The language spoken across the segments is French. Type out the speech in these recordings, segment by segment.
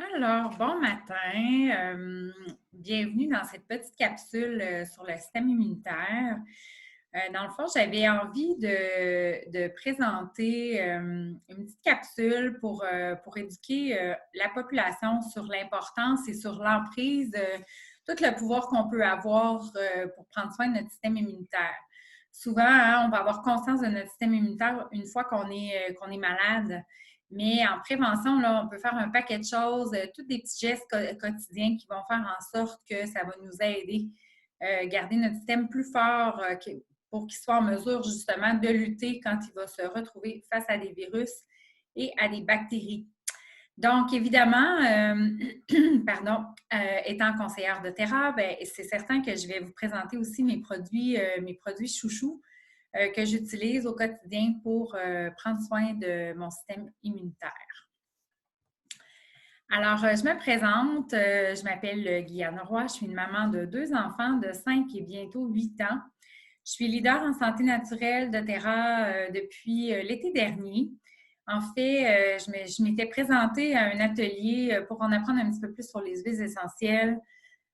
Alors, bon matin. Bienvenue dans cette petite capsule sur le système immunitaire. Dans le fond, j'avais envie de présenter une petite capsule pour éduquer la population sur l'importance et sur l'emprise, tout le pouvoir qu'on peut avoir pour prendre soin de notre système immunitaire. Souvent, hein, on va avoir conscience de notre système immunitaire une fois qu'on est malade. Mais en prévention, là, on peut faire un paquet de choses, tous des petits gestes quotidiens qui vont faire en sorte que ça va nous aider à garder notre système plus fort pour qu'il soit en mesure justement de lutter quand il va se retrouver face à des virus et à des bactéries. Donc, évidemment, étant conseillère de Terra, ben, c'est certain que je vais vous présenter aussi mes produits chouchous que j'utilise au quotidien pour prendre soin de mon système immunitaire. Alors, je me présente, je m'appelle Guyane Roy, je suis une maman de 2 enfants de 5 et bientôt 8 ans. Je suis leader en santé naturelle de Terra depuis l'été dernier. En fait, je m'étais présentée à un atelier pour en apprendre un petit peu plus sur les huiles essentielles,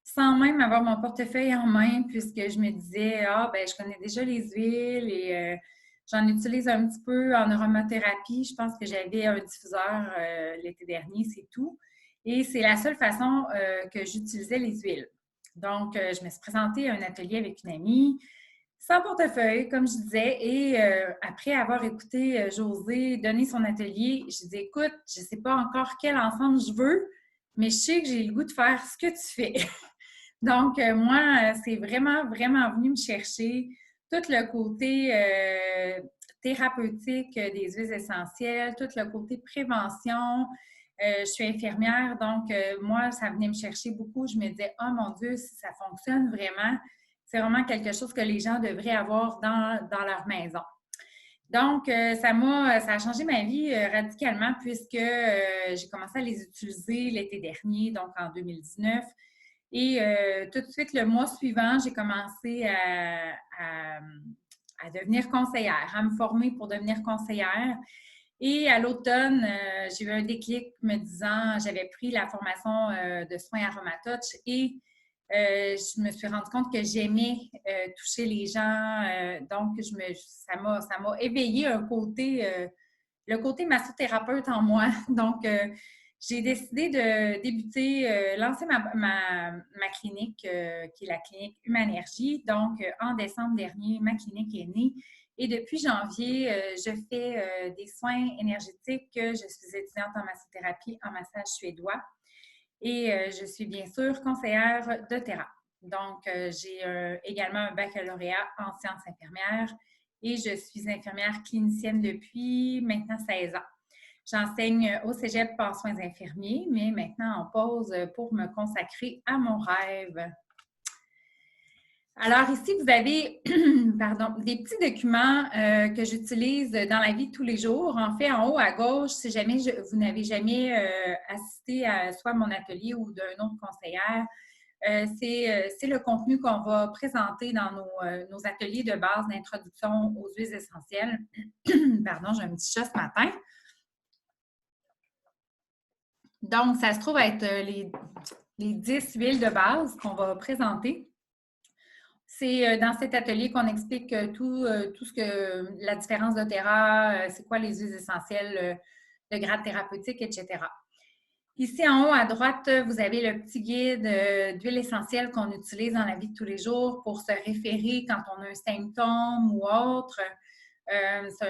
sans même avoir mon portefeuille en main, puisque je me disais, ben, je connais déjà les huiles et j'en utilise un petit peu en aromathérapie. Je pense que j'avais un diffuseur l'été dernier, c'est tout. Et c'est la seule façon que j'utilisais les huiles. Donc, je me suis présentée à un atelier avec une amie, sans portefeuille, comme je disais, et après avoir écouté Josée donner son atelier, je dis, écoute, je ne sais pas encore quel ensemble je veux, mais je sais que j'ai le goût de faire ce que tu fais. Donc, moi, c'est vraiment, vraiment venu me chercher tout le côté thérapeutique des huiles essentielles, tout le côté prévention. Je suis infirmière, donc moi, ça venait me chercher beaucoup. Je me disais, oh mon Dieu, si ça fonctionne vraiment, c'est vraiment quelque chose que les gens devraient avoir dans leur maison. Donc, ça a changé ma vie radicalement puisque j'ai commencé à les utiliser l'été dernier, donc en 2019. Et tout de suite, le mois suivant, j'ai commencé à devenir conseillère, à me former pour devenir conseillère. Et à l'automne, j'ai eu un déclic me disant, j'avais pris la formation de soins Aromatouch et je me suis rendu compte que j'aimais toucher les gens. Donc, ça m'a éveillé le côté massothérapeute en moi. Donc, j'ai décidé de débuter, lancer ma clinique, qui est la clinique Humanergie. Donc, en décembre dernier, ma clinique est née. Et depuis janvier, je fais des soins énergétiques. Je suis étudiante en massothérapie, en massage suédois. Et je suis bien sûr conseillère de Terra. Donc, j'ai également un baccalauréat en sciences infirmières et je suis infirmière clinicienne depuis maintenant 16 ans. J'enseigne au cégep en soins infirmiers, mais maintenant en pause pour me consacrer à mon rêve. Alors ici, vous avez des petits documents que j'utilise dans la vie de tous les jours. En fait, en haut à gauche, si jamais vous n'avez jamais assisté à soit mon atelier ou d'un autre conseillère, c'est le contenu qu'on va présenter dans nos ateliers de base d'introduction aux huiles essentielles. Pardon, j'ai un petit chat ce matin. Donc, ça se trouve être les 10 huiles de base qu'on va présenter. C'est dans cet atelier qu'on explique tout ce que la différence de Terra, c'est quoi les huiles essentielles de grade thérapeutique, etc. Ici, en haut à droite, vous avez le petit guide d'huiles essentielles qu'on utilise dans la vie de tous les jours pour se référer quand on a un symptôme ou autre.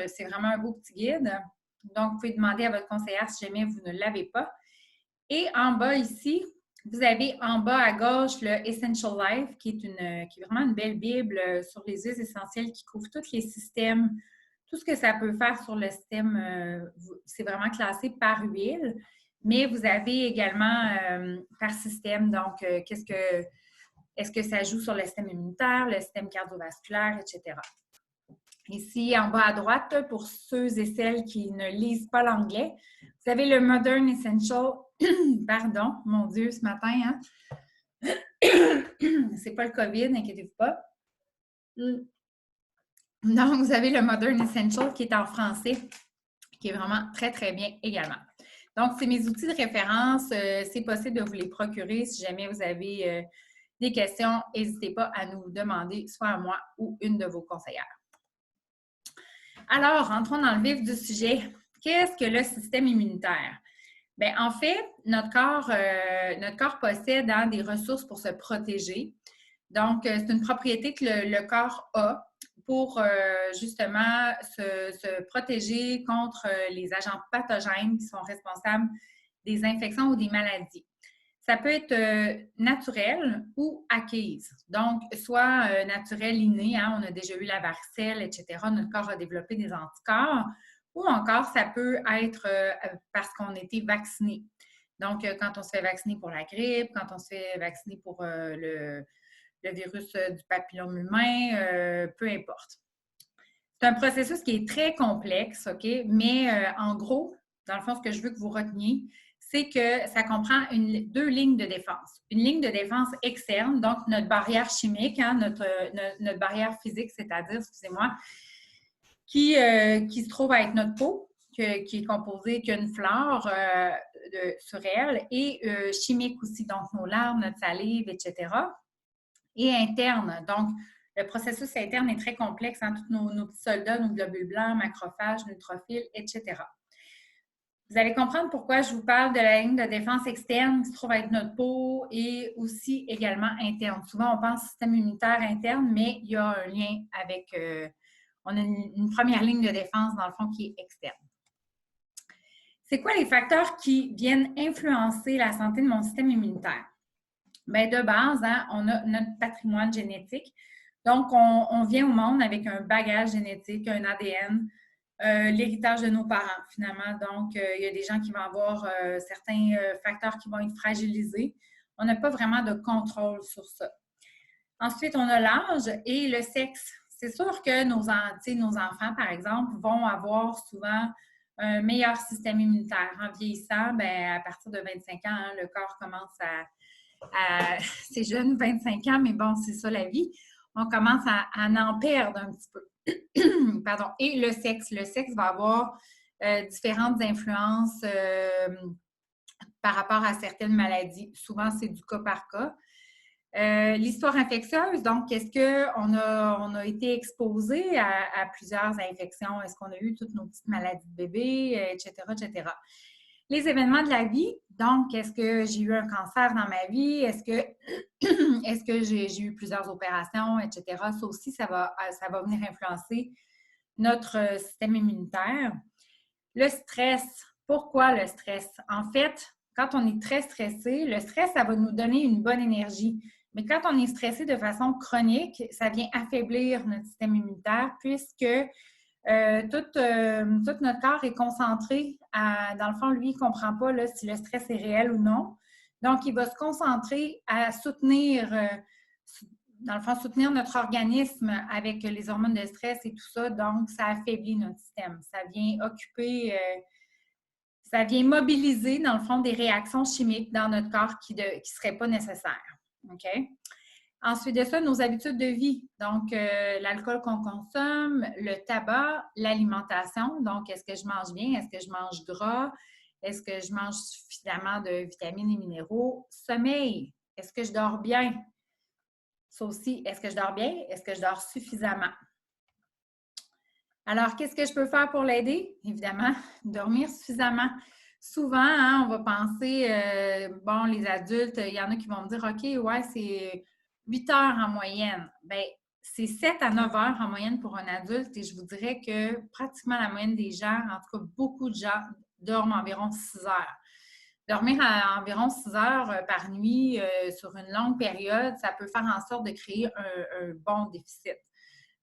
C'est vraiment un beau petit guide. Donc, vous pouvez demander à votre conseillère si jamais vous ne l'avez pas. Et en bas ici, vous avez en bas à gauche le Essential Life, qui est vraiment une belle Bible sur les huiles essentielles qui couvre tous les systèmes, tout ce que ça peut faire sur le système. C'est vraiment classé par huile, mais vous avez également par système, donc est-ce que ça joue sur le système immunitaire, le système cardiovasculaire, etc. Ici, en bas à droite, pour ceux et celles qui ne lisent pas l'anglais, vous avez le Modern Essential. Pardon, mon Dieu, ce matin, hein? C'est pas le COVID, inquiétez-vous pas. Donc, vous avez le Modern Essential qui est en français, qui est vraiment très, très bien également. Donc, c'est mes outils de référence. C'est possible de vous les procurer. Si jamais vous avez des questions, n'hésitez pas à nous demander, soit à moi ou une de vos conseillères. Alors, rentrons dans le vif du sujet. Qu'est-ce que le système immunitaire? Bien, en fait, notre corps possède des ressources pour se protéger. Donc, c'est une propriété que le corps a pour justement se protéger contre les agents pathogènes qui sont responsables des infections ou des maladies. Ça peut être naturel ou acquise. Donc, soit naturel inné, hein, on a déjà eu la varicelle, etc. Notre corps a développé des anticorps. Ou encore, ça peut être parce qu'on a été vacciné. Donc, quand on se fait vacciner pour la grippe, quand on se fait vacciner pour le virus du papillome humain, peu importe. C'est un processus qui est très complexe, OK? Mais en gros, dans le fond, ce que je veux que vous reteniez, c'est que ça comprend deux lignes de défense. Une ligne de défense externe, donc notre barrière chimique, hein, notre barrière physique, c'est-à-dire, excusez-moi, qui se trouve à être notre peau, qui est composée qu'une flore sur elle, et chimique aussi, donc nos larmes, notre salive, etc. Et interne, donc le processus interne est très complexe, hein, tous nos petits soldats, nos globules blancs, macrophages, neutrophiles, etc. Vous allez comprendre pourquoi je vous parle de la ligne de défense externe qui se trouve à être notre peau et aussi également interne. Souvent, on pense système immunitaire interne, mais il y a un lien avec, on a une première ligne de défense dans le fond qui est externe. C'est quoi les facteurs qui viennent influencer la santé de mon système immunitaire? Bien, de base, hein, on a notre patrimoine génétique. Donc, on vient au monde avec un bagage génétique, un ADN, l'héritage de nos parents, finalement. Donc, il y a des gens qui vont avoir certains facteurs qui vont être fragilisés. On n'a pas vraiment de contrôle sur ça. Ensuite, on a l'âge et le sexe. C'est sûr que nos enfants, par exemple, vont avoir souvent un meilleur système immunitaire. En vieillissant, bien, à partir de 25 ans, hein, le corps commence c'est jeune, 25 ans, mais bon, c'est ça la vie. On commence à en perdre un petit peu. Pardon. Et le sexe. Le sexe va avoir différentes influences par rapport à certaines maladies. Souvent, c'est du cas par cas. L'histoire infectieuse, donc, est-ce qu'on a été exposé à plusieurs infections? Est-ce qu'on a eu toutes nos petites maladies de bébé, etc., etc.? Les événements de la vie, donc, est-ce que j'ai eu un cancer dans ma vie? Est-ce que j'ai eu plusieurs opérations, etc.? Ça aussi, ça va venir influencer notre système immunitaire. Le stress. Pourquoi le stress? En fait, quand on est très stressé, le stress, ça va nous donner une bonne énergie. Mais quand on est stressé de façon chronique, ça vient affaiblir notre système immunitaire puisque tout notre corps est concentré dans le fond, lui, il ne comprend pas là, si le stress est réel ou non. Donc, il va se concentrer à soutenir, dans le fond, soutenir notre organisme avec les hormones de stress et tout ça. Donc, ça affaiblit notre système. Ça vient occuper, ça vient mobiliser, dans le fond, des réactions chimiques dans notre corps qui ne seraient pas nécessaires. OK? Ensuite de ça, nos habitudes de vie. Donc, l'alcool qu'on consomme, le tabac, l'alimentation. Donc, est-ce que je mange bien? Est-ce que je mange gras? Est-ce que je mange suffisamment de vitamines et minéraux? Sommeil. Est-ce que je dors bien? Ça aussi, est-ce que je dors bien? Est-ce que je dors suffisamment? Alors, qu'est-ce que je peux faire pour l'aider? Évidemment, dormir suffisamment. Souvent, hein, on va penser, bon, les adultes, il y en a qui vont me dire, OK, ouais, c'est 8 heures en moyenne. Bien, c'est 7 à 9 heures en moyenne pour un adulte et je vous dirais que pratiquement la moyenne des gens, en tout cas beaucoup de gens, dorment environ 6 heures. Dormir à environ 6 heures par nuit sur une longue période, ça peut faire en sorte de créer un bon déficit.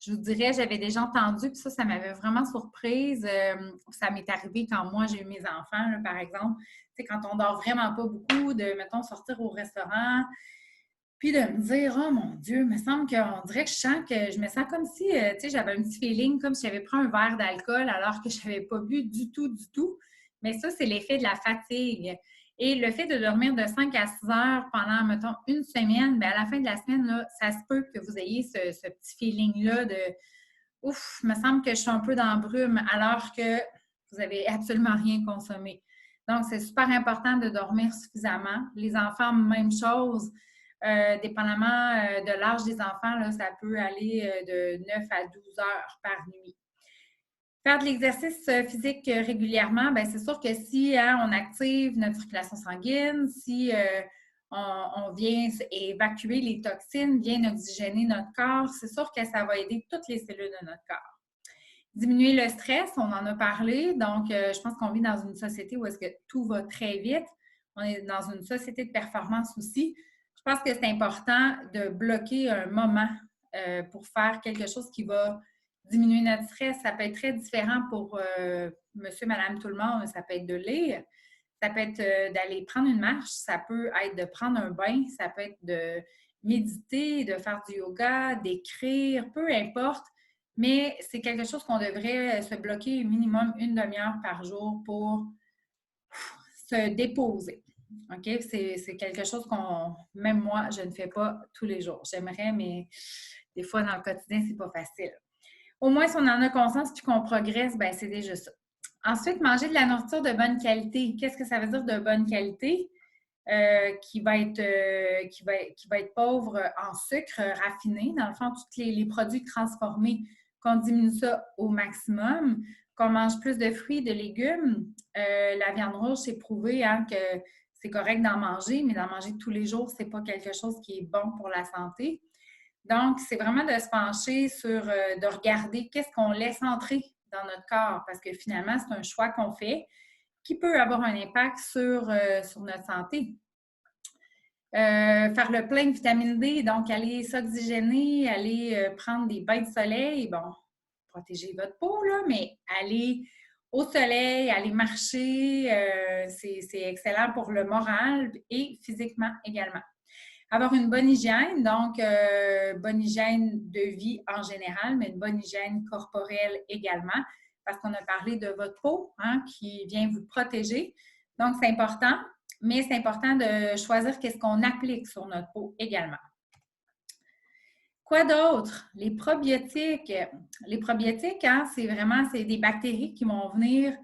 Je vous dirais, j'avais déjà entendu, puis ça m'avait vraiment surprise. Ça m'est arrivé quand moi, j'ai eu mes enfants, là, par exemple. Tu sais, quand on dort vraiment pas beaucoup, de, mettons, sortir au restaurant, puis de me dire, oh mon Dieu, il me semble qu'on dirait que je me sens comme si, tu sais, j'avais un petit feeling, comme si j'avais pris un verre d'alcool alors que je n'avais pas bu du tout, du tout. Mais ça, c'est l'effet de la fatigue. Et le fait de dormir de 5 à 6 heures pendant, mettons, une semaine, bien, à la fin de la semaine, là, ça se peut que vous ayez ce petit feeling-là de ouf, il me semble que je suis un peu dans la brume alors que vous n'avez absolument rien consommé. Donc, c'est super important de dormir suffisamment. Les enfants, même chose. Dépendamment de l'âge des enfants, là, ça peut aller de 9 à 12 heures par nuit. Faire de l'exercice physique régulièrement, bien, c'est sûr que si on active notre circulation sanguine, si on vient évacuer les toxines, bien oxygéner notre corps, c'est sûr que ça va aider toutes les cellules de notre corps. Diminuer le stress, on en a parlé. Donc, je pense qu'on vit dans une société où est-ce que tout va très vite. On est dans une société de performance aussi. Je pense que c'est important de bloquer un moment pour faire quelque chose qui va diminuer notre stress. Ça peut être très différent pour monsieur, madame, tout le monde. Ça peut être de lire, ça peut être d'aller prendre une marche, ça peut être de prendre un bain, ça peut être de méditer, de faire du yoga, d'écrire, peu importe. Mais c'est quelque chose qu'on devrait se bloquer minimum une demi-heure par jour pour se déposer. OK? C'est quelque chose même moi, je ne fais pas tous les jours. J'aimerais, mais des fois, dans le quotidien, c'est pas facile. Au moins, si on en a conscience et qu'on progresse, ben c'est déjà ça. Ensuite, manger de la nourriture de bonne qualité. Qu'est-ce que ça veut dire de bonne qualité? Qui va être pauvre en sucre raffiné. Dans le fond, tous les produits transformés, qu'on diminue ça au maximum, qu'on mange plus de fruits, de légumes. La viande rouge, c'est prouvé que c'est correct d'en manger, mais d'en manger tous les jours, c'est pas quelque chose qui est bon pour la santé. Donc, c'est vraiment de se pencher sur, de regarder qu'est-ce qu'on laisse entrer dans notre corps, parce que finalement, c'est un choix qu'on fait qui peut avoir un impact sur notre santé. Faire le plein de vitamine D, donc aller s'oxygéner, aller prendre des bains de soleil, bon, protéger votre peau, là, mais aller au soleil, aller marcher, c'est excellent pour le moral et physiquement également. Avoir une bonne hygiène, donc bonne hygiène de vie en général, mais une bonne hygiène corporelle également, parce qu'on a parlé de votre peau qui vient vous protéger. Donc, c'est important, mais c'est important de choisir qu'est-ce qu'on applique sur notre peau également. Quoi d'autre? Les probiotiques. Les probiotiques, c'est des bactéries qui vont venir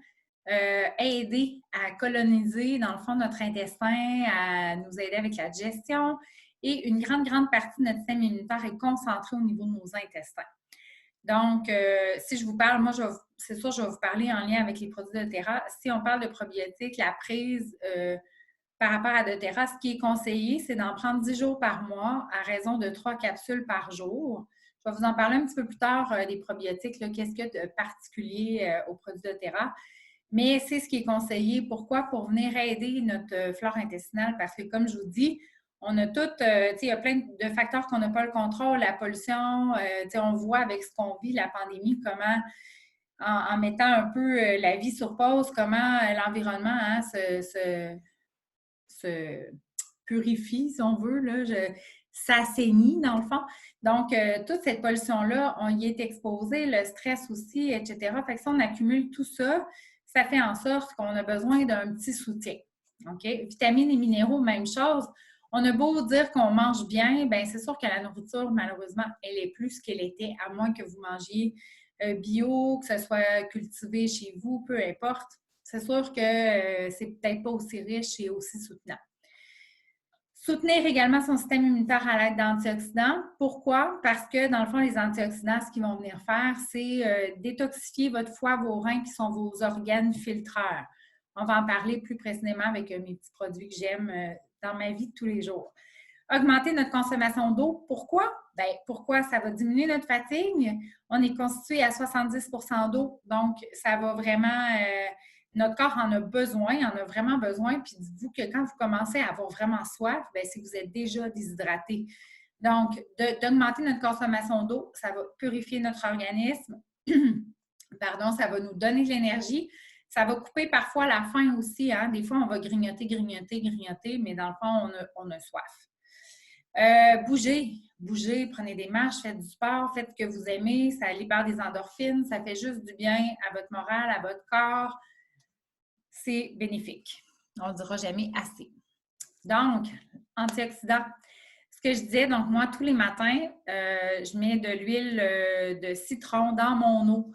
aider à coloniser, dans le fond, notre intestin, à nous aider avec la digestion. Et une grande, grande partie de notre système immunitaire est concentrée au niveau de nos intestins. Donc, si je vous parle, moi, c'est sûr, je vais vous parler en lien avec les produits doTERRA. Si on parle de probiotiques, la prise par rapport à doTERRA, ce qui est conseillé, c'est d'en prendre 10 jours par mois à raison de 3 capsules par jour. Je vais vous en parler un petit peu plus tard des probiotiques, qu'est-ce qu'il y a de particulier aux produits doTERRA. Mais c'est ce qui est conseillé. Pourquoi? Pour venir aider notre flore intestinale, parce que comme je vous dis, on a tout, il y a plein de facteurs qu'on n'a pas le contrôle, la pollution, on voit avec ce qu'on vit, la pandémie, comment, en mettant un peu la vie sur pause, comment l'environnement se purifie, si on veut, s'assainit dans le fond. Donc, toute cette pollution-là, on y est exposé, le stress aussi, etc. Fait que si on accumule tout ça, ça fait en sorte qu'on a besoin d'un petit soutien. OK? Vitamines et minéraux, même chose. On a beau dire qu'on mange bien, bien, c'est sûr que la nourriture, malheureusement, elle est plus ce qu'elle était, à moins que vous mangiez bio, que ce soit cultivé chez vous, peu importe. C'est sûr que c'est peut-être pas aussi riche et aussi soutenant. Soutenir également son système immunitaire à l'aide d'antioxydants. Pourquoi? Parce que, dans le fond, les antioxydants, ce qu'ils vont venir faire, c'est détoxifier votre foie, vos reins, qui sont vos organes filtreurs. On va en parler plus précisément avec mes petits produits que j'aime dans ma vie de tous les jours. Augmenter notre consommation d'eau. Pourquoi? Bien, pourquoi? Ça va diminuer notre fatigue. On est constitué à 70 % d'eau, donc ça va vraiment... notre corps en a besoin, en a vraiment besoin. Puis dites-vous que quand vous commencez à avoir vraiment soif, bien, c'est que vous êtes déjà déshydraté. Donc, d'augmenter notre consommation d'eau, ça va purifier notre organisme. Pardon, ça va nous donner de l'énergie. Ça va couper parfois la faim aussi. Des fois, on va grignoter, mais dans le fond, on a soif. Bougez, prenez des marches, faites du sport, faites ce que vous aimez, ça libère des endorphines, ça fait juste du bien à votre morale, à votre corps. C'est bénéfique. On ne le dira jamais assez. Donc, antioxydants. Ce que je disais, donc moi, tous les matins, je mets de l'huile de citron dans mon eau.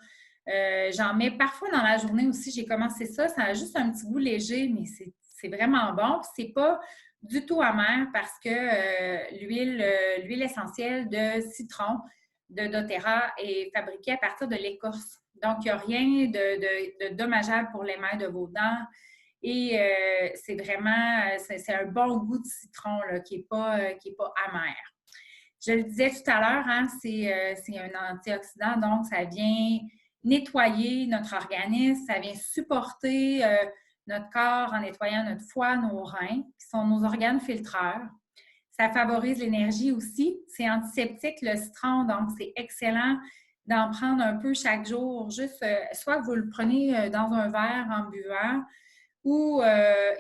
J'en mets parfois dans la journée aussi. J'ai commencé ça. Ça a juste un petit goût léger, mais c'est vraiment bon. C'est pas du tout amer parce que l'huile essentielle de citron de doTERRA est fabriquée à partir de l'écorce. Donc, il n'y a rien de dommageable pour l'émail de vos dents. Et c'est vraiment, c'est un bon goût de citron là, qui n'est pas amer. Je le disais tout à l'heure, hein, c'est un antioxydant, donc ça vient nettoyer notre organisme, ça vient supporter notre corps en nettoyant notre foie, nos reins, qui sont nos organes filtreurs. Ça favorise l'énergie aussi. C'est antiseptique, le citron, donc c'est excellent d'en prendre un peu chaque jour. Juste, soit vous le prenez dans un verre en buvant, ou,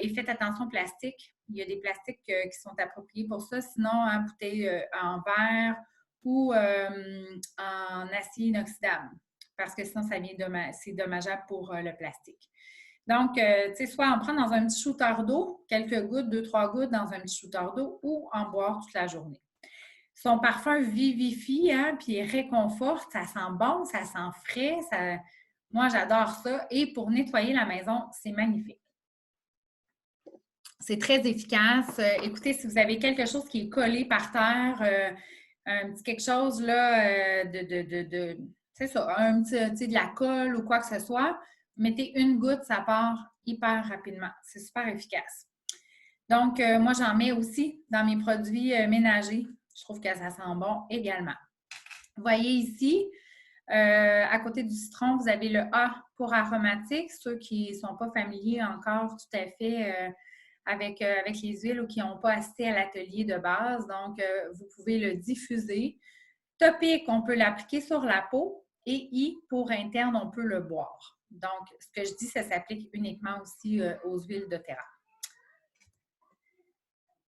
et faites attention au plastique. Il y a des plastiques qui sont appropriés pour ça. Sinon, en bouteille en verre ou en acier inoxydable. Parce que sinon, c'est dommageable pour le plastique. Donc, tu sais, soit en prendre dans un petit shooter d'eau, quelques gouttes, 2-3 gouttes dans un petit shooter d'eau, ou en boire toute la journée. Son parfum vivifie, hein, puis réconforte. Ça sent bon, ça sent frais. Moi, j'adore ça. Et pour nettoyer la maison, c'est magnifique. C'est très efficace. Écoutez, si vous avez quelque chose qui est collé par terre, un petit quelque chose là, c'est ça, un petit, de la colle ou quoi que ce soit, mettez une goutte, ça part hyper rapidement. C'est super efficace. Donc, moi, j'en mets aussi dans mes produits ménagers. Je trouve que ça sent bon également. Vous voyez ici, à côté du citron, vous avez le A pour aromatique. Ceux qui ne sont pas familiers encore tout à fait avec les huiles ou qui n'ont pas assisté à l'atelier de base. Donc, vous pouvez le diffuser. Topique, on peut l'appliquer sur la peau. Et I, pour interne, on peut le boire. Donc, ce que je dis, ça s'applique uniquement aussi aux huiles doTERRA.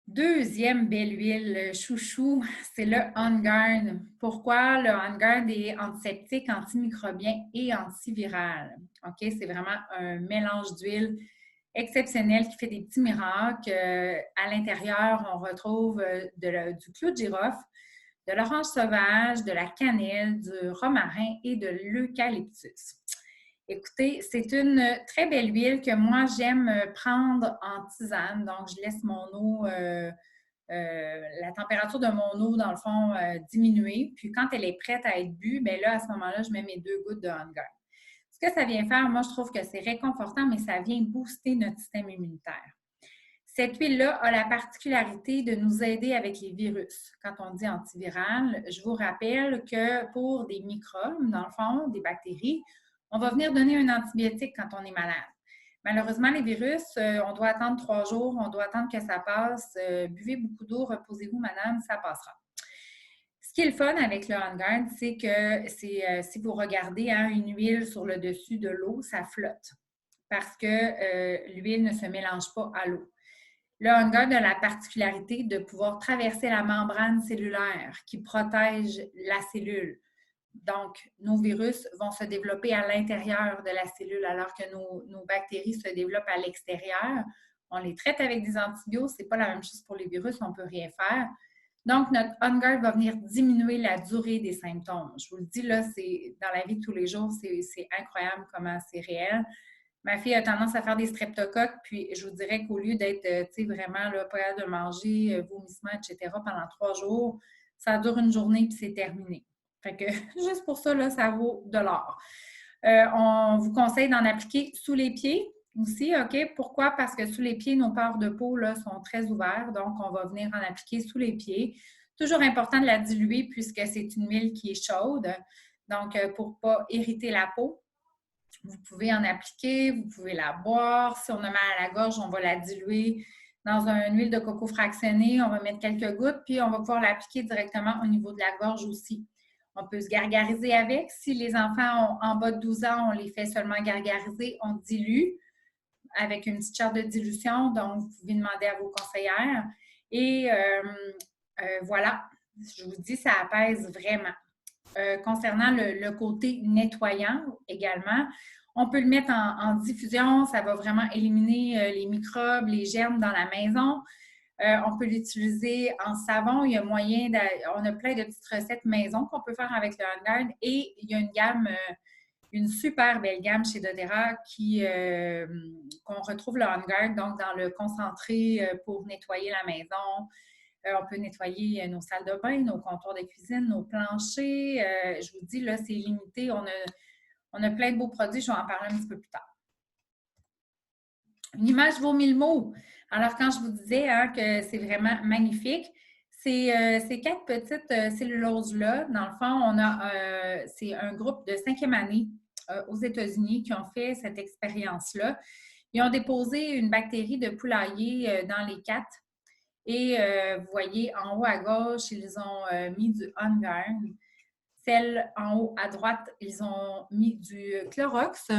Deuxième belle huile, chouchou, c'est le On Guard. Pourquoi? Le On Guard est antiseptique, antimicrobien et antiviral. OK? C'est vraiment un mélange d'huile exceptionnel qui fait des petits miracles. À l'intérieur, on retrouve du clou de girofle, de l'orange sauvage, de la cannelle, du romarin et de l'eucalyptus. Écoutez, c'est une très belle huile que moi, j'aime prendre en tisane. Donc, je laisse mon eau, la température de mon eau, dans le fond, diminuer. Puis, quand elle est prête à être bue, bien là, à ce moment-là, je mets mes 2 gouttes de On Guard. Ce que ça vient faire, moi, je trouve que c'est réconfortant, mais ça vient booster notre système immunitaire. Cette huile-là a la particularité de nous aider avec les virus. Quand on dit antiviral, je vous rappelle que pour des microbes, dans le fond, des bactéries, on va venir donner un antibiotique quand on est malade. Malheureusement, les virus, on doit attendre 3 jours, on doit attendre que ça passe. Buvez beaucoup d'eau, reposez-vous, madame, ça passera. Ce qui est le fun avec le On Guard, c'est que si vous regardez hein, une huile sur le dessus de l'eau, ça flotte parce que l'huile ne se mélange pas à l'eau. Le On Guard a la particularité de pouvoir traverser la membrane cellulaire qui protège la cellule. Donc, nos virus vont se développer à l'intérieur de la cellule alors que nos bactéries se développent à l'extérieur. On les traite avec des antibiotiques, ce n'est pas la même chose pour les virus, on ne peut rien faire. Donc, notre On Guard va venir diminuer la durée des symptômes. Je vous le dis, là, c'est dans la vie de tous les jours, c'est incroyable comment c'est réel. Ma fille a tendance à faire des streptocoques, puis je vous dirais qu'au lieu d'être vraiment là, pas capable de manger, vomissement, etc., pendant 3 jours, ça dure une journée puis c'est terminé. Fait que juste pour ça, là, ça vaut de l'or. On vous conseille d'en appliquer sous les pieds aussi, OK? Pourquoi? Parce que sous les pieds, nos pores de peau là, sont très ouverts, donc on va venir en appliquer sous les pieds. Toujours important de la diluer puisque c'est une huile qui est chaude, donc pour ne pas irriter la peau. Vous pouvez en appliquer, vous pouvez la boire. Si on a mal à la gorge, on va la diluer dans une huile de coco fractionnée. On va mettre quelques gouttes, puis on va pouvoir l'appliquer directement au niveau de la gorge aussi. On peut se gargariser avec. Si les enfants ont en bas de 12 ans, on les fait seulement gargariser, on dilue avec une petite charte de dilution. Donc, vous pouvez demander à vos conseillères. Et voilà, je vous dis, ça apaise vraiment. Concernant le côté nettoyant également, on peut le mettre en diffusion. Ça va vraiment éliminer les microbes, les germes dans la maison. On peut l'utiliser en savon. Il y a on a plein de petites recettes maison qu'on peut faire avec le On Guard et il y a une gamme une super belle gamme chez doTERRA qu'on retrouve le On Guard, donc dans le concentré pour nettoyer la maison. On peut nettoyer nos salles de bain, nos comptoirs de cuisine, nos planchers. Je vous dis, là, c'est limité. On a plein de beaux produits. Je vais en parler un petit peu plus tard. Une image vaut mille mots. Alors, quand je vous disais que c'est vraiment magnifique, ces 4 petites celluloses-là, dans le fond, c'est un groupe de 5e année aux États-Unis qui ont fait cette expérience-là. Ils ont déposé une bactérie de poulailler dans les 4. Et vous voyez, en haut à gauche, ils ont mis du On Guard. Celle en haut à droite, ils ont mis du Clorox.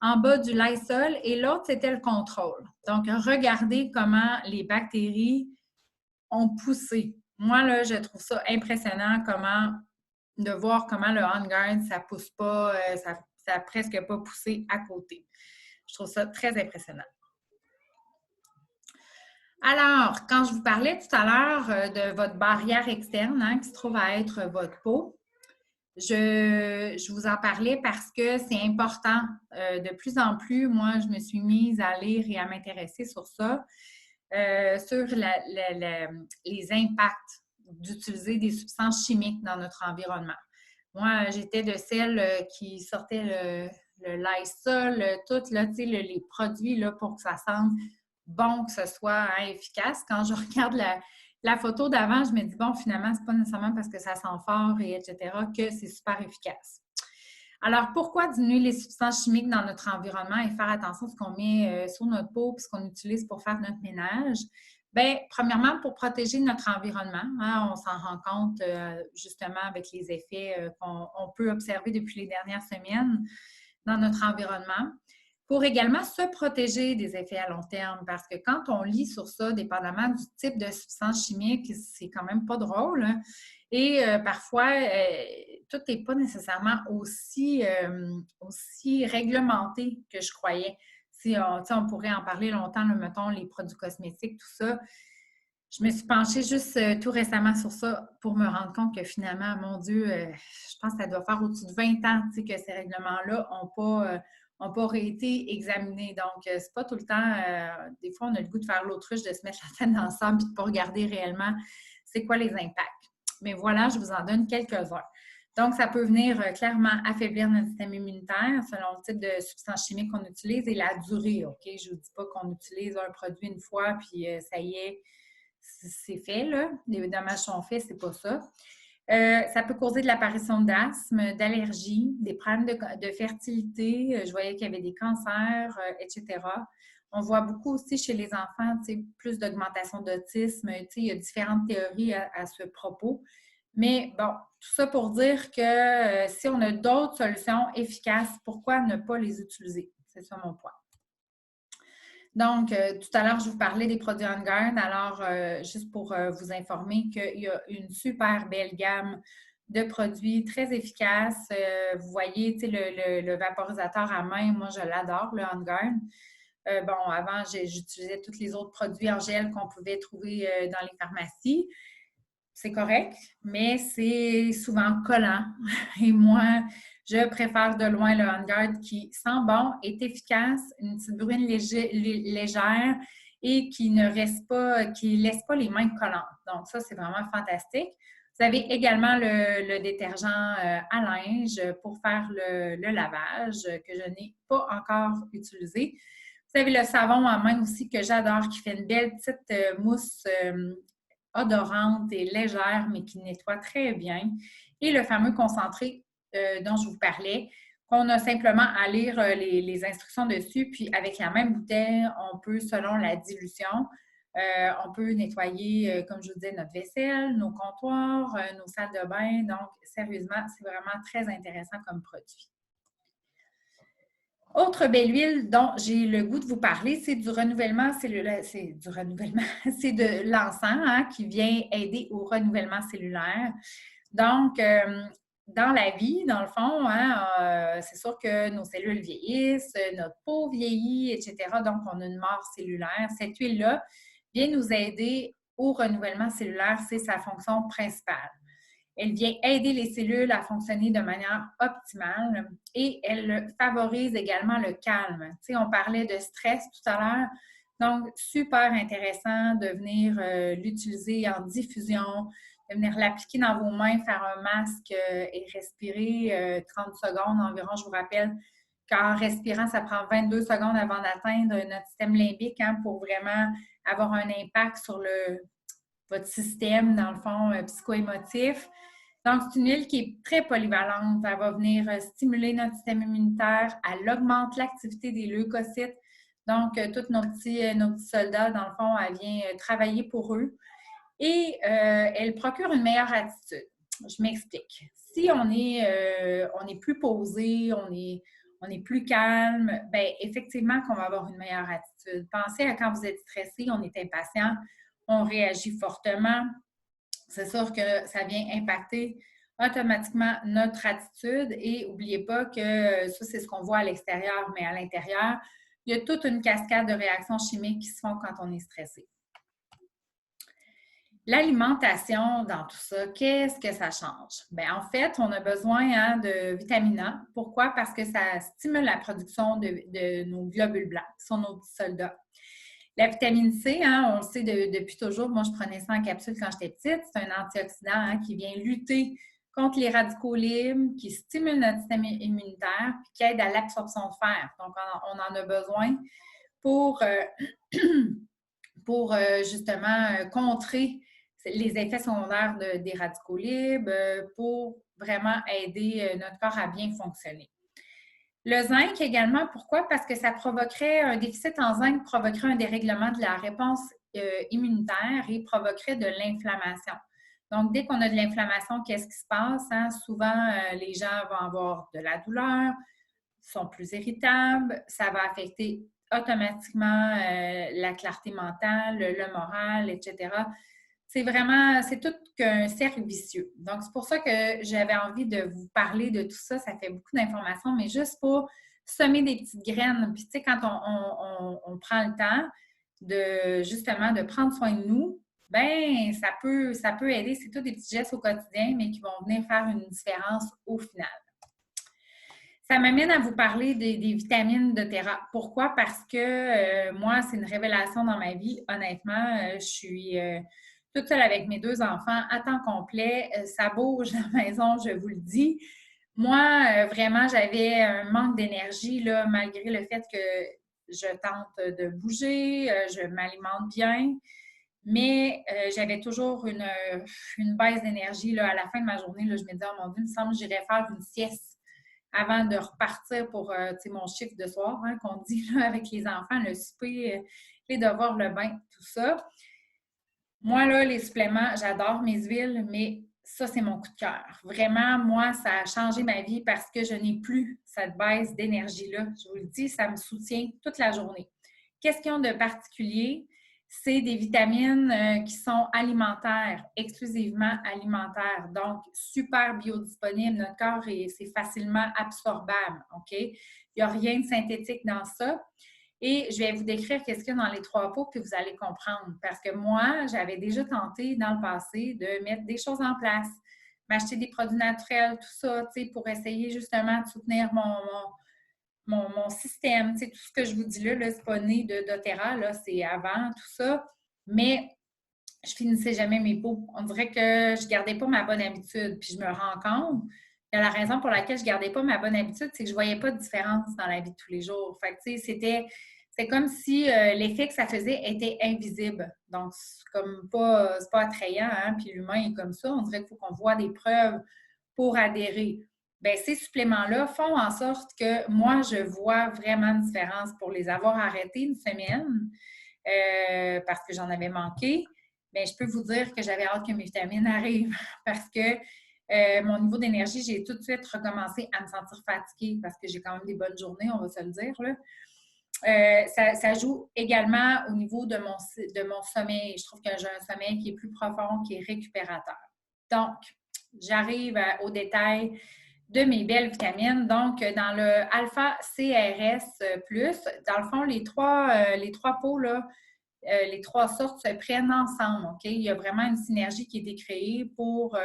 En bas, du Lysol. Et l'autre, c'était le contrôle. Donc, regardez comment les bactéries ont poussé. Moi, là, je trouve ça impressionnant de voir comment le On Guard, ça pousse pas, ça n'a presque pas poussé à côté. Je trouve ça très impressionnant. Alors, quand je vous parlais tout à l'heure de votre barrière externe qui se trouve à être votre peau, je vous en parlais parce que c'est important. De plus en plus, moi, je me suis mise à lire et à m'intéresser sur ça, sur les impacts d'utiliser des substances chimiques dans notre environnement. Moi, j'étais de celles qui sortaient le Lysol, tout, là, les produits là, pour que ça sente bon, que ce soit efficace. Quand je regarde la photo d'avant, je me dis, bon, finalement, c'est pas nécessairement parce que ça sent fort et etc. que c'est super efficace. Alors, pourquoi diminuer les substances chimiques dans notre environnement et faire attention à ce qu'on met sur notre peau et ce qu'on utilise pour faire notre ménage? Bien, premièrement, pour protéger notre environnement. On s'en rend compte justement avec les effets qu'on peut observer depuis les dernières semaines dans notre environnement. Pour également se protéger des effets à long terme, parce que quand on lit sur ça, dépendamment du type de substance chimique, c'est quand même pas drôle. Et parfois, tout n'est pas nécessairement aussi réglementé que je croyais. Si on pourrait en parler longtemps, là, mettons, les produits cosmétiques, tout ça. Je me suis penchée juste tout récemment sur ça pour me rendre compte que finalement, mon Dieu, je pense que ça doit faire au-dessus de 20 ans que ces règlements-là n'ont pas été examinés. Donc, c'est pas tout le temps, des fois, on a le goût de faire l'autruche, de se mettre la tête dans le sable et de ne pas regarder réellement c'est quoi les impacts. Mais voilà, je vous en donne quelques-uns. Donc, ça peut venir clairement affaiblir notre système immunitaire selon le type de substance chimique qu'on utilise et la durée, OK? Je ne vous dis pas qu'on utilise un produit une fois puis ça y est, c'est fait, là. Les dommages sont faits, c'est pas ça. Ça peut causer de l'apparition d'asthme, d'allergies, des problèmes de fertilité. Je voyais qu'il y avait des cancers, etc. On voit beaucoup aussi chez les enfants, plus d'augmentation d'autisme. Il y a différentes théories à ce propos. Mais bon, tout ça pour dire que si on a d'autres solutions efficaces, pourquoi ne pas les utiliser? C'est ça mon point. Donc, tout à l'heure, je vous parlais des produits On Guard. Alors, juste pour vous informer qu'il y a une super belle gamme de produits très efficaces. Vous voyez, le vaporisateur à main, moi, je l'adore, le On Guard. Bon, avant, j'utilisais tous les autres produits en gel qu'on pouvait trouver dans les pharmacies. C'est correct, mais c'est souvent collant. Et moi, je préfère de loin le On Guard qui sent bon, est efficace, une petite brune légère et qui ne laisse pas les mains collantes. Donc, ça, c'est vraiment fantastique. Vous avez également le détergent à linge pour faire le lavage que je n'ai pas encore utilisé. Vous avez le savon à main aussi que j'adore, qui fait une belle petite mousse odorante et légère, mais qui nettoie très bien. Et le fameux concentré dont je vous parlais, qu'on a simplement à lire les instructions dessus, puis avec la même bouteille, on peut, selon la dilution, on peut nettoyer, comme je vous disais, notre vaisselle, nos comptoirs, nos salles de bain. Donc, sérieusement, c'est vraiment très intéressant comme produit. Autre belle huile dont j'ai le goût de vous parler, c'est du renouvellement cellulaire. C'est du renouvellement, c'est de l'encens qui vient aider au renouvellement cellulaire. Donc, dans la vie, dans le fond, c'est sûr que nos cellules vieillissent, notre peau vieillit, etc. Donc, on a une mort cellulaire. Cette huile-là vient nous aider au renouvellement cellulaire, c'est sa fonction principale. Elle vient aider les cellules à fonctionner de manière optimale et elle favorise également le calme. Tu sais, on parlait de stress tout à l'heure, donc super intéressant de venir l'utiliser en diffusion, de venir l'appliquer dans vos mains, faire un masque et respirer 30 secondes environ. Je vous rappelle qu'en respirant, ça prend 22 secondes avant d'atteindre notre système limbique pour vraiment avoir un impact sur votre système, dans le fond, psycho-émotif. Donc, c'est une huile qui est très polyvalente. Elle va venir stimuler notre système immunitaire. Elle augmente l'activité des leucocytes. Donc, tous nos petits soldats, dans le fond, elle vient travailler pour eux. Et elle procure une meilleure attitude. Je m'explique. Si on est plus posé, on est plus calme, bien, effectivement qu'on va avoir une meilleure attitude. Pensez à quand vous êtes stressé, on est impatient, on réagit fortement. C'est sûr que ça vient impacter automatiquement notre attitude et n'oubliez pas que ça, c'est ce qu'on voit à l'extérieur, mais à l'intérieur, il y a toute une cascade de réactions chimiques qui se font quand on est stressé. L'alimentation dans tout ça, qu'est-ce que ça change? Bien, en fait, on a besoin de vitamine A. Pourquoi? Parce que ça stimule la production de nos globules blancs, qui sont nos petits soldats. La vitamine C, on le sait depuis toujours, moi je prenais ça en capsule quand j'étais petite, c'est un antioxydant qui vient lutter contre les radicaux libres, qui stimule notre système immunitaire, puis qui aide à l'absorption de fer. Donc, on en a besoin pour justement contrer les effets secondaires des radicaux libres, pour vraiment aider notre corps à bien fonctionner. Le zinc également, pourquoi? Parce que ça provoquerait un déficit en zinc, provoquerait un dérèglement de la réponse immunitaire et provoquerait de l'inflammation. Donc, dès qu'on a de l'inflammation, qu'est-ce qui se passe? Souvent, les gens vont avoir de la douleur, sont plus irritables, ça va affecter automatiquement la clarté mentale, le moral, etc. C'est tout qu'un cercle vicieux. Donc, c'est pour ça que j'avais envie de vous parler de tout ça. Ça fait beaucoup d'informations, mais juste pour semer des petites graines. Puis, tu sais, quand on prend le temps justement de prendre soin de nous, bien, ça peut aider. C'est tous des petits gestes au quotidien, mais qui vont venir faire une différence au final. Ça m'amène à vous parler des vitamines de Terra. Pourquoi? Parce que moi, c'est une révélation dans ma vie. Honnêtement, je suis toute seule avec mes 2 enfants à temps complet. Ça bouge la maison, je vous le dis. Moi, vraiment, j'avais un manque d'énergie, là, malgré le fait que je tente de bouger, je m'alimente bien. Mais j'avais toujours une baisse d'énergie. À la fin de ma journée, là, je me disais, oh mon Dieu, il me semble que j'irais faire une sieste avant de repartir pour mon chiffre de soir, qu'on dit là, avec les enfants, le souper, les devoirs, le bain, tout ça. Moi, là, les suppléments, j'adore mes huiles, mais ça, c'est mon coup de cœur. Vraiment, moi, ça a changé ma vie parce que je n'ai plus cette baisse d'énergie-là. Je vous le dis, ça me soutient toute la journée. Qu'est-ce qu'ils ont de particulier? C'est des vitamines qui sont alimentaires, exclusivement alimentaires. Donc, super biodisponibles. Notre corps, c'est facilement absorbable. OK? Il n'y a rien de synthétique dans ça. Et je vais vous décrire qu'est-ce qu'il y a dans les 3 pots, puis vous allez comprendre. Parce que moi, j'avais déjà tenté dans le passé de mettre des choses en place, m'acheter des produits naturels, tout ça, tu sais, pour essayer justement de soutenir mon système. Tu sais, tout ce que je vous dis là, c'est pas né de doTERRA, là, c'est avant, tout ça. Mais je finissais jamais mes pots. On dirait que je gardais pas ma bonne habitude. Puis je me rends compte que la raison pour laquelle je gardais pas ma bonne habitude, c'est que je voyais pas de différence dans la vie de tous les jours. Fait que, tu sais, c'est comme si l'effet que ça faisait était invisible. Donc, c'est pas attrayant, Puis l'humain est comme ça. On dirait qu'il faut qu'on voit des preuves pour adhérer. Bien, ces suppléments-là font en sorte que moi, je vois vraiment une différence pour les avoir arrêtés une semaine parce que j'en avais manqué. Bien, je peux vous dire que j'avais hâte que mes vitamines arrivent parce que mon niveau d'énergie, j'ai tout de suite recommencé à me sentir fatiguée parce que j'ai quand même des bonnes journées, on va se le dire, là. Ça joue également au niveau de mon sommeil. Je trouve que j'ai un sommeil qui est plus profond, qui est récupérateur. Donc, j'arrive au détail de mes belles vitamines. Donc, dans le alpha-CRS+, dans le fond, les trois pots, là, les 3 sortes se prennent ensemble. OK? Il y a vraiment une synergie qui a été créée pour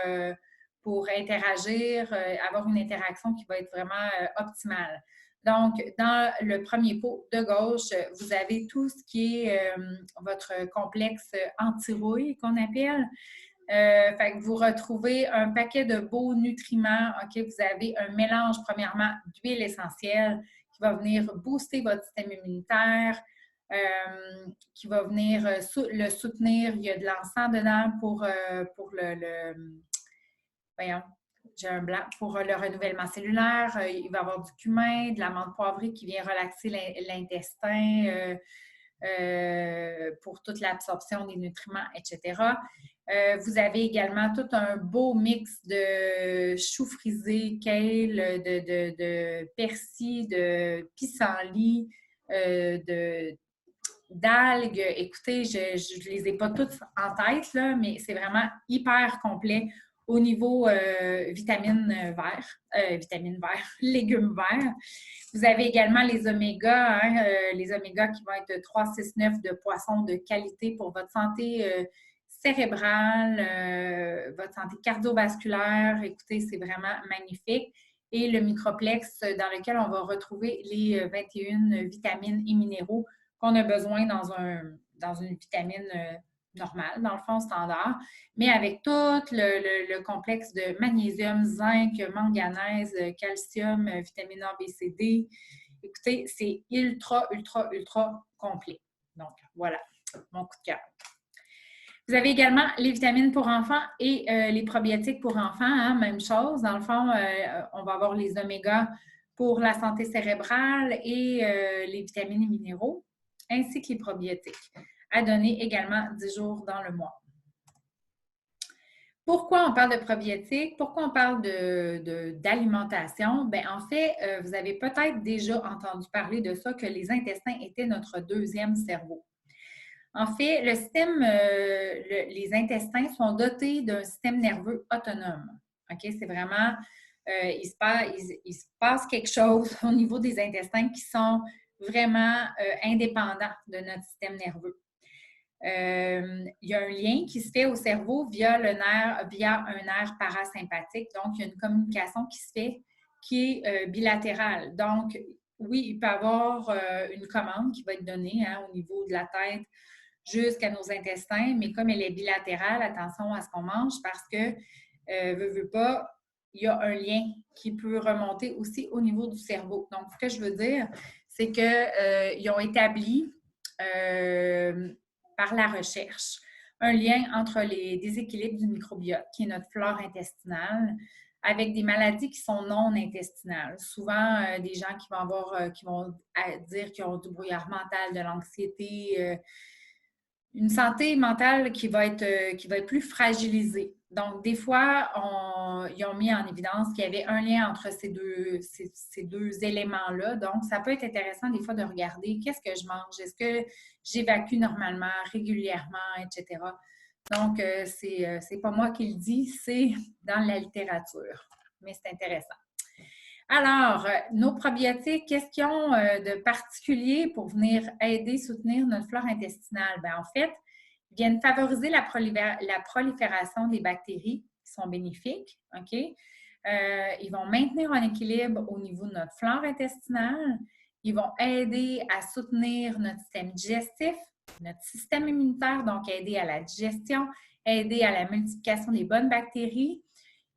pour interagir, avoir une interaction qui va être vraiment optimale. Donc, dans le premier pot de gauche, vous avez tout ce qui est votre complexe anti-rouille qu'on appelle. Fait que vous retrouvez un paquet de beaux nutriments. OK? Vous avez un mélange, premièrement, d'huile essentielle qui va venir booster votre système immunitaire, qui va venir le soutenir. Il y a de l'encens dedans pour voyons, j'ai un blanc, pour le renouvellement cellulaire. Il va y avoir du cumin, de la menthe poivrée qui vient relaxer l'intestin pour toute l'absorption des nutriments, etc. Vous avez également tout un beau mix de choux frisés, kale, de persil, de pissenlit, d'algues. Écoutez, je ne les ai pas toutes en tête, là, mais c'est vraiment hyper complet au niveau vitamine vert, légumes verts. Vous avez également les omégas, les omégas qui vont être 3, 6, 9 de poissons de qualité pour votre santé cérébrale, votre santé cardiovasculaire. Écoutez, c'est vraiment magnifique. Et le microplexe dans lequel on va retrouver les 21 vitamines et minéraux qu'on a besoin dans une vitamine normale, dans le fond standard, mais avec tout le complexe de magnésium, zinc, manganèse, calcium, vitamine A, B, C, D. Écoutez, c'est ultra, ultra, ultra complet. Donc, voilà, mon coup de cœur. Vous avez également les vitamines pour enfants et les probiotiques pour enfants, hein, même chose. Dans le fond, on va avoir les omégas pour la santé cérébrale et les vitamines et minéraux, ainsi que les probiotiques, à donner également 10 jours dans le mois. Pourquoi on parle de probiotiques? Pourquoi on parle d'alimentation? Bien, en fait, vous avez peut-être déjà entendu parler de ça, que les intestins étaient notre deuxième cerveau. En fait, les intestins sont dotés d'un système nerveux autonome. OK? C'est vraiment, il se passe quelque chose au niveau des intestins qui sont vraiment indépendants de notre système nerveux. Il y a un lien qui se fait au cerveau via un nerf parasympathique. Donc, il y a une communication qui se fait qui est bilatérale. Donc, oui, il peut y avoir une commande qui va être donnée au niveau de la tête jusqu'à nos intestins, mais comme elle est bilatérale, attention à ce qu'on mange parce que, veut pas, il y a un lien qui peut remonter aussi au niveau du cerveau. Donc, ce que je veux dire, c'est qu'ils ont établi par la recherche un lien entre les déséquilibres du microbiote, qui est notre flore intestinale, avec des maladies qui sont non intestinales. Souvent, des gens qui vont dire qu'ils ont du brouillard mental, de l'anxiété, une santé mentale qui va être plus fragilisée. Donc, des fois, ils ont mis en évidence qu'il y avait un lien entre ces deux éléments-là. Donc, ça peut être intéressant des fois de regarder qu'est-ce que je mange, est-ce que j'évacue normalement, régulièrement, etc. Donc, c'est pas moi qui le dis, c'est dans la littérature. Mais c'est intéressant. Alors, nos probiotiques, qu'est-ce qu'ils ont de particulier pour venir aider, soutenir notre flore intestinale? Bien, en fait, ils viennent favoriser la prolifération des bactéries qui sont bénéfiques, OK? Ils vont maintenir un équilibre au niveau de notre flore intestinale. Ils vont aider à soutenir notre système digestif, notre système immunitaire, donc aider à la digestion, aider à la multiplication des bonnes bactéries.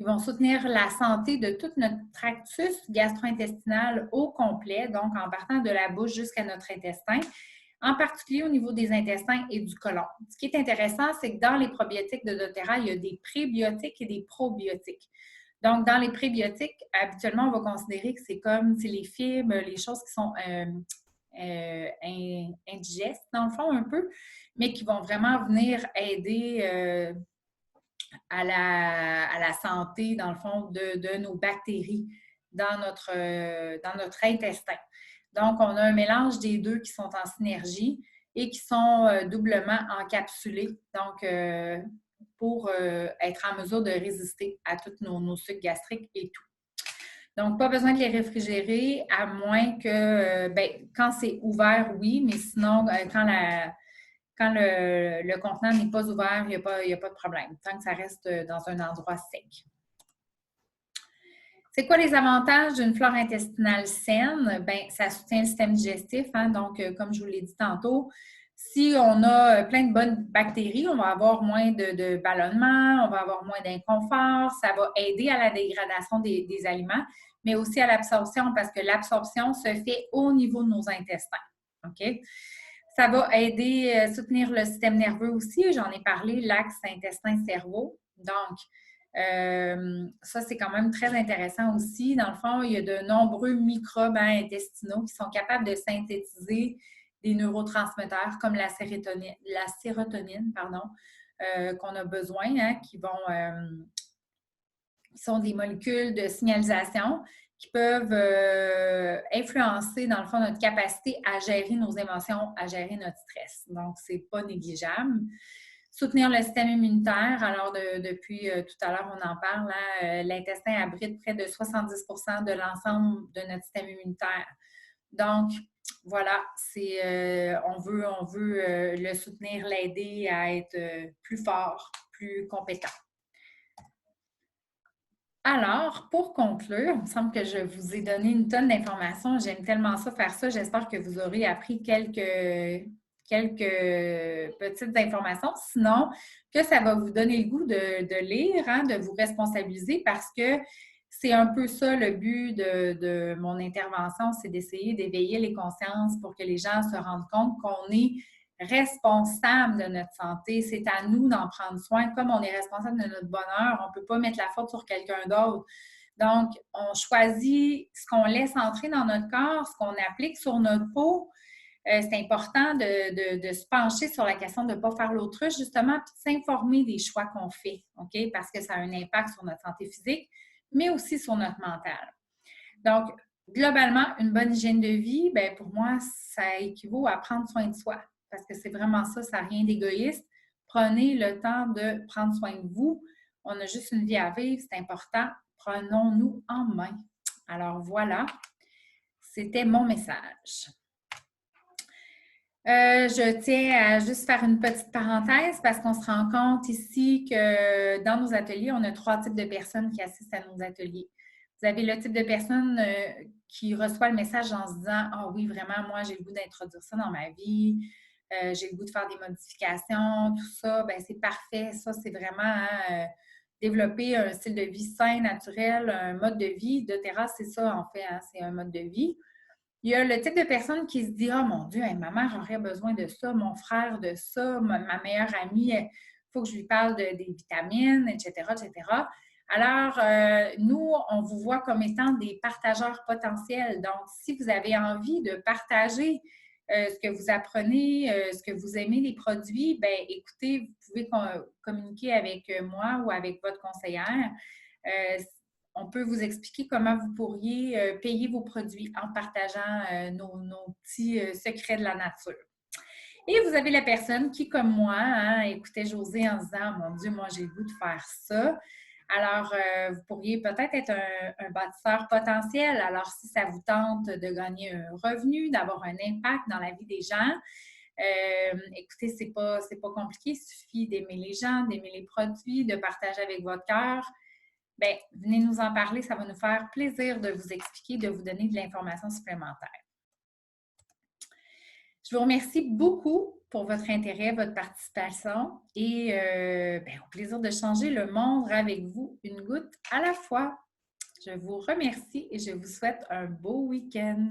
Ils vont soutenir la santé de tout notre tractus gastro-intestinal au complet, donc en partant de la bouche jusqu'à notre intestin, en particulier au niveau des intestins et du côlon. Ce qui est intéressant, c'est que dans les probiotiques de doTERRA, il y a des prébiotiques et des probiotiques. Donc, dans les prébiotiques, habituellement, on va considérer que c'est les fibres, les choses qui sont indigestes, dans le fond, un peu, mais qui vont vraiment venir aider à la santé, dans le fond, de nos bactéries dans notre intestin. Donc, on a un mélange des deux qui sont en synergie et qui sont doublement encapsulés, donc pour être en mesure de résister à tous nos sucs gastriques et tout. Donc, pas besoin de les réfrigérer, à moins que, quand c'est ouvert, oui, mais sinon, quand le contenant n'est pas ouvert, il n'y a pas de problème, tant que ça reste dans un endroit sec. C'est quoi les avantages d'une flore intestinale saine? Bien, ça soutient le système digestif, hein? Donc, comme je vous l'ai dit tantôt, si on a plein de bonnes bactéries, on va avoir moins de ballonnement, on va avoir moins d'inconfort, ça va aider à la dégradation des aliments, mais aussi à l'absorption parce que l'absorption se fait au niveau de nos intestins. OK? Ça va aider à soutenir le système nerveux aussi. J'en ai parlé, l'axe intestin-cerveau. Donc, ça, c'est quand même très intéressant aussi. Dans le fond, il y a de nombreux microbes intestinaux qui sont capables de synthétiser des neurotransmetteurs comme la sérotonine, qu'on a besoin, hein, qui sont des molécules de signalisation qui peuvent influencer, dans le fond, notre capacité à gérer nos émotions, à gérer notre stress. Donc, ce n'est pas négligeable. Soutenir le système immunitaire. Alors, depuis tout à l'heure, on en parle, hein, l'intestin abrite près de 70 de l'ensemble de notre système immunitaire. Donc, voilà, on veut le soutenir, l'aider à être plus fort, plus compétent. Alors, pour conclure, il me semble que je vous ai donné une tonne d'informations. J'aime tellement ça faire ça. J'espère que vous aurez appris quelques petites informations. Sinon, que ça va vous donner le goût de lire, hein, de vous responsabiliser parce que c'est un peu ça le but de mon intervention, c'est d'essayer d'éveiller les consciences pour que les gens se rendent compte qu'on est responsable de notre santé. C'est à nous d'en prendre soin. Comme on est responsable de notre bonheur, on ne peut pas mettre la faute sur quelqu'un d'autre. Donc, on choisit ce qu'on laisse entrer dans notre corps, ce qu'on applique sur notre peau. C'est important de se pencher sur la question de ne pas faire l'autruche, justement, puis de s'informer des choix qu'on fait, OK? Parce que ça a un impact sur notre santé physique, mais aussi sur notre mental. Donc, globalement, une bonne hygiène de vie, bien, pour moi, ça équivaut à prendre soin de soi. Parce que c'est vraiment ça, ça n'a rien d'égoïste. Prenez le temps de prendre soin de vous. On a juste une vie à vivre, c'est important. Prenons-nous en main. Alors voilà, c'était mon message. Je tiens à juste faire une petite parenthèse parce qu'on se rend compte ici que dans nos ateliers, on a 3 types de personnes qui assistent à nos ateliers. Vous avez le type de personne qui reçoit le message en se disant « Ah oui, vraiment, moi, j'ai le goût d'introduire ça dans ma vie, j'ai le goût de faire des modifications, tout ça. » Bien, c'est parfait. Ça, c'est vraiment développer un style de vie sain, naturel, un mode de vie. doTERRA, c'est ça, en fait, hein, c'est un mode de vie. Il y a le type de personne qui se dit « Ah, mon Dieu, ma mère aurait besoin de ça, mon frère de ça, ma meilleure amie, il faut que je lui parle des vitamines, etc., etc. » Alors, nous, on vous voit comme étant des partageurs potentiels. Donc, si vous avez envie de partager ce que vous apprenez, ce que vous aimez des produits, bien, écoutez, vous pouvez communiquer avec moi ou avec votre conseillère. On peut vous expliquer comment vous pourriez payer vos produits en partageant nos petits secrets de la nature. Et vous avez la personne qui, comme moi, hein, écoutait Josée en se disant « Mon Dieu, moi, j'ai le goût de faire ça. » Alors, vous pourriez peut-être être un bâtisseur potentiel. Alors, si ça vous tente de gagner un revenu, d'avoir un impact dans la vie des gens, écoutez, c'est pas compliqué. Il suffit d'aimer les gens, d'aimer les produits, de partager avec votre cœur. Bien, venez nous en parler, ça va nous faire plaisir de vous expliquer, de vous donner de l'information supplémentaire. Je vous remercie beaucoup pour votre intérêt, votre participation et au plaisir de changer le monde avec vous, une goutte à la fois. Je vous remercie et je vous souhaite un beau week-end.